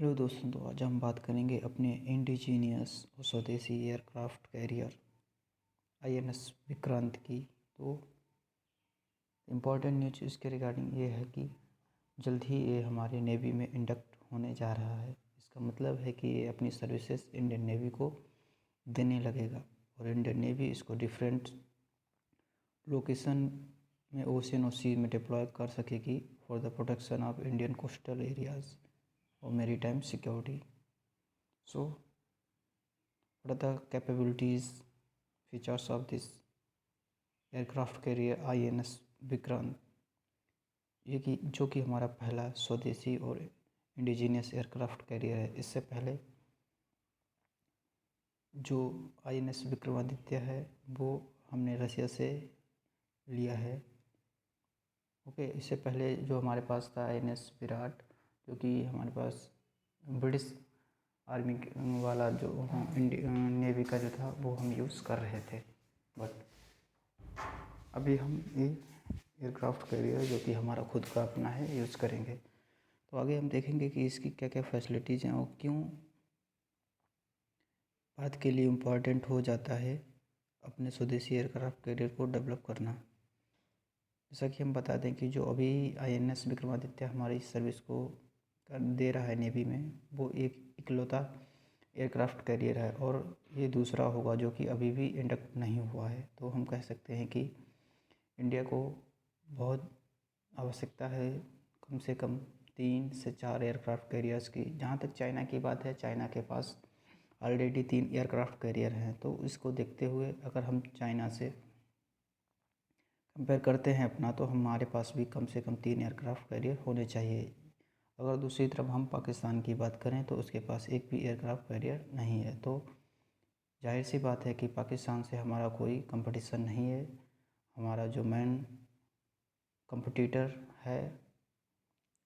Hello दोस्तों, तो आज हम बात करेंगे अपने इंडिजीनियस और स्वदेशी एयरक्राफ्ट कैरियर आईएनएस विक्रांत की। तो इम्पोर्टेंट न्यूज इसके रिगार्डिंग ये है कि जल्द ही ये हमारे नेवी में इंडक्ट होने जा रहा है। इसका मतलब है कि ये अपनी सर्विसेज इंडियन नेवी को देने लगेगा और इंडियन नेवी इसको डिफरेंट लोकेशन में ओशन और सी में डिप्लॉय कर सकेगी for the protection of Indian coastal areas और maritime security. So, what are the capabilities, features of this aircraft carrier INS Vikrant? ये कि जो कि हमारा पहला स्वदेशी और इंडिजीनियस एयरक्राफ्ट कैरियर है। इससे पहले जो INS विक्रमादित्य है वो हमने रशिया से लिया है। ओके, इससे पहले जो हमारे पास था INS विराट, जो कि हमारे पास ब्रिटिश आर्मी वाला जो नेवी का जो था वो हम यूज़ कर रहे थे। बट अभी हम ये एयरक्राफ्ट कैरियर जो कि हमारा खुद का अपना है यूज़ करेंगे। तो आगे हम देखेंगे कि इसकी क्या क्या फैसिलिटीज़ हैं और क्यों बात के लिए इम्पॉर्टेंट हो जाता है अपने स्वदेशी एयरक्राफ्ट कैरियर को डेवलप करना। जैसा कि हम बता दें कि जो अभी INS विक्रमादित्य हमारी सर्विस को दे रहा है नेवी में, वो एक इकलौता एयरक्राफ्ट कैरियर है और ये दूसरा होगा जो कि अभी भी इंडक्ट नहीं हुआ है। तो हम कह सकते हैं कि इंडिया को बहुत आवश्यकता है कम से कम 3 से 4 एयरक्राफ्ट कैरियर्स की। जहाँ तक चाइना की बात है, चाइना के पास ऑलरेडी 3 एयरक्राफ्ट कैरियर हैं। तो इसको देखते हुए अगर हम चाइना से कंपेयर करते हैं अपना, तो हमारे पास भी कम से कम 3 एयरक्राफ्ट कैरियर होने चाहिए। अगर दूसरी तरफ हम पाकिस्तान की बात करें तो उसके पास एक भी एयरक्राफ्ट कैरियर नहीं है। तो जाहिर सी बात है कि पाकिस्तान से हमारा कोई कंपटीशन नहीं है। हमारा जो मेन कंपटीटर है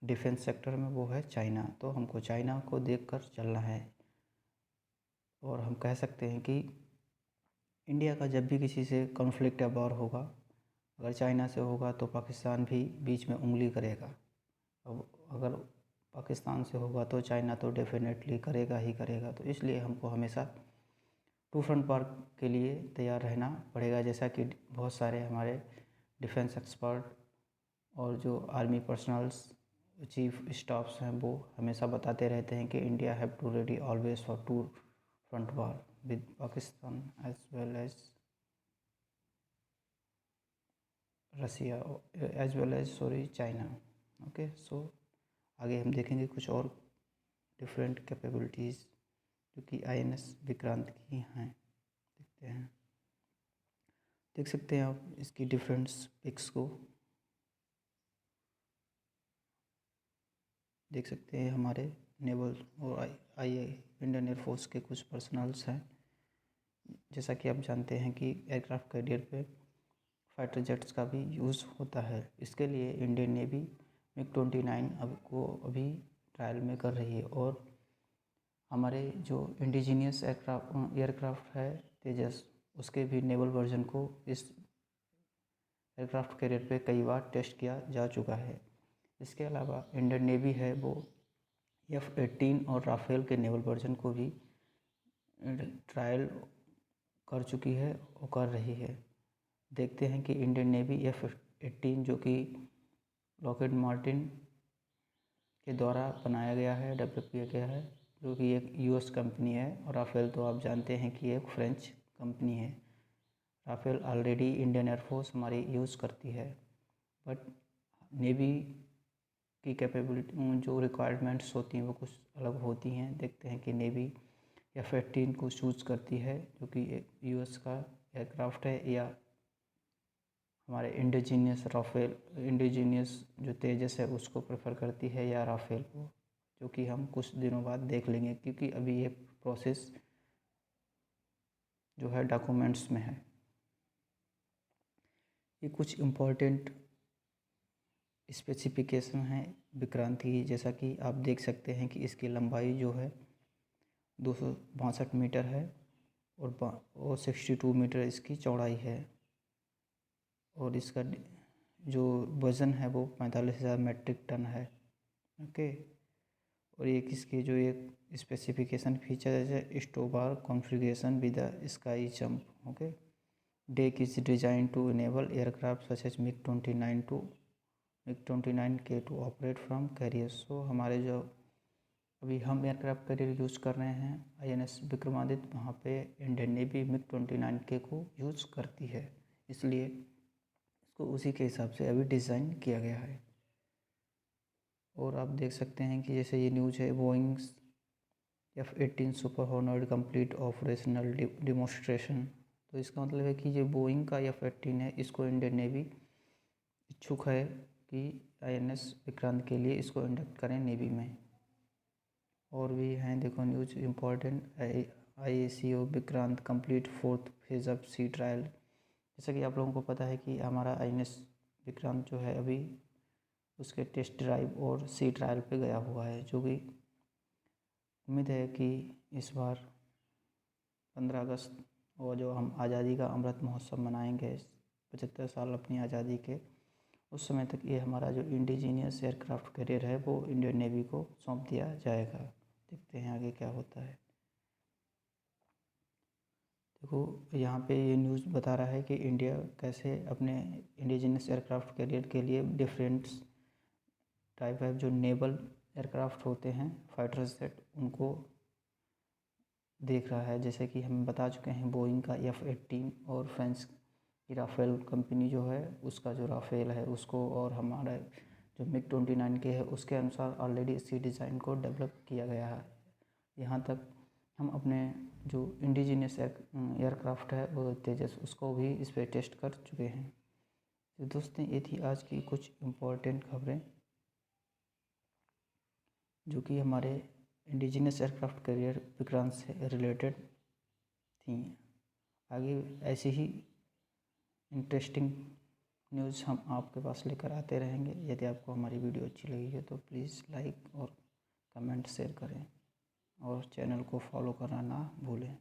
डिफेंस सेक्टर में वो है चाइना। तो हमको चाइना को देखकर चलना है और हम कह सकते हैं कि इंडिया का जब भी किसी से कॉन्फ्लिक्ट या वॉर होगा, अगर चाइना से होगा तो पाकिस्तान भी बीच में उंगली करेगा। अब अगर पाकिस्तान से होगा तो चाइना तो डेफिनेटली करेगा ही करेगा। तो इसलिए हमको हमेशा टू फ्रंट वॉर के लिए तैयार रहना पड़ेगा। जैसा कि बहुत सारे हमारे डिफेंस एक्सपर्ट और जो आर्मी पर्सनल्स चीफ स्टाफ्स हैं वो हमेशा बताते रहते हैं कि India have to ready always for two front war with Pakistan as well as Russia as well as China. Okay, so आगे हम देखेंगे कुछ और डिफरेंट कैपेबिलिटीज़ जो कि INS विक्रांत की हैं। देखते हैं, देख सकते हैं आप इसकी डिफरेंट पिक्स को देख सकते हैं। हमारे नेवल और आई इंडियन एयरफोर्स के कुछ पर्सनल्स हैं। जैसा कि आप जानते हैं कि एयरक्राफ्ट कैरियर पे फाइटर जेट्स का भी यूज़ होता है। इसके लिए इंडियन नेवी MiG-29 अभी ट्रायल में कर रही है और हमारे जो इंडिजीनियस एयरक्राफ्ट है तेजस, उसके भी नेवल वर्जन को इस एयरक्राफ्ट कैरियर पे कई बार टेस्ट किया जा चुका है। इसके अलावा इंडियन नेवी है वो F-18 और राफेल के नेवल वर्जन को भी ट्रायल कर चुकी है और कर रही है। देखते हैं कि इंडियन नेवी F-18 जो कि लॉकहीड मार्टिन के द्वारा बनाया गया है, डेवलप किया गया है, जो कि एक US कंपनी है, और राफेल तो आप जानते हैं कि एक फ्रेंच कंपनी है। राफेल ऑलरेडी इंडियन एयरफोर्स हमारी यूज़ करती है, बट नेवी की कैपेबिलिटी जो रिक्वायरमेंट्स होती हैं वो कुछ अलग होती हैं। देखते हैं कि नेवी F-18 को चूज़ करती है जो कि एक US का एयरक्राफ्ट है, या हमारे इंडिजीनियस जो तेजस है उसको प्रेफर करती है, या राफेल को, जो कि हम कुछ दिनों बाद देख लेंगे क्योंकि अभी ये प्रोसेस जो है डॉक्यूमेंट्स में है। ये कुछ इम्पोर्टेंट स्पेसिफिकेशन है विक्रांत की। जैसा कि आप देख सकते हैं कि इसकी लंबाई जो है 262 मीटर है और 62 मीटर इसकी चौड़ाई है, और इसका जो वज़न है वो 45,000 मेट्रिक टन है। ओके, और एक इसके जो एक स्पेसिफिकेशन फीचर है STOBAR configuration with the ski jump. Okay, deck is design to enable aircraft such as MiG-29K to operate from carrier. So हमारे जो अभी हम एयरक्राफ्ट कैरियर यूज़ कर रहे हैं INS विक्रमादित्य, वहाँ पे इंडियन नेवी MiG-29K को यूज़ करती है, इसलिए इसको उसी के हिसाब से अभी डिज़ाइन किया गया है। और आप देख सकते हैं कि जैसे ये न्यूज़ है, Boeing F-18 super hornet complete operational demonstration. तो इसका मतलब है कि ये बोइंग का F-18 है, इसको इंडियन नेवी इच्छुक है कि INS विक्रांत के लिए इसको इंडक्ट करें नेवी में। और भी हैं, देखो news important, IACO Vikrant complete 4th phase of sea trial. जैसा कि आप लोगों को पता है कि हमारा INS विक्रांत जो है अभी उसके टेस्ट ड्राइव और सी ट्रायल पे गया हुआ है, जो कि उम्मीद है कि इस बार 15 अगस्त और जो हम आज़ादी का अमृत महोत्सव मनाएंगे 75 साल अपनी आज़ादी के, उस समय तक ये हमारा जो इंडिजीनियस एयरक्राफ्ट कैरियर है वो इंडियन नेवी को सौंप दिया जाएगा। देखते हैं आगे क्या होता है। देखो यहाँ पे ये न्यूज़ बता रहा है कि इंडिया कैसे अपने इंडिजीनियस एयरक्राफ्ट कैरियर के लिए डिफरेंट टाइप है जो नेवल एयरक्राफ्ट होते हैं फाइटर जेट, उनको देख रहा है। जैसे कि हम बता चुके हैं बोइंग का F-18 और फ्रांस की राफेल कंपनी जो है उसका जो राफेल है उसको, और हमारा जो MiG-29K है उसके अनुसार ऑलरेडी इसी डिज़ाइन को डेवलप किया गया है। यहाँ तक हम अपने जो इंडिजीनियस एयरक्राफ्ट है वो तेजस, उसको भी इस पर टेस्ट कर चुके हैं। तो दोस्तों ये थी आज की कुछ इम्पोर्टेंट खबरें जो कि हमारे इंडिजीनियस एयरक्राफ्ट कैरियर विक्रांत से रिलेटेड थी। आगे ऐसी ही इंटरेस्टिंग न्यूज़ हम आपके पास लेकर आते रहेंगे। यदि आपको हमारी वीडियो अच्छी लगी है तो प्लीज़ लाइक और कमेंट शेयर करें और चैनल को फॉलो करना ना भूलें।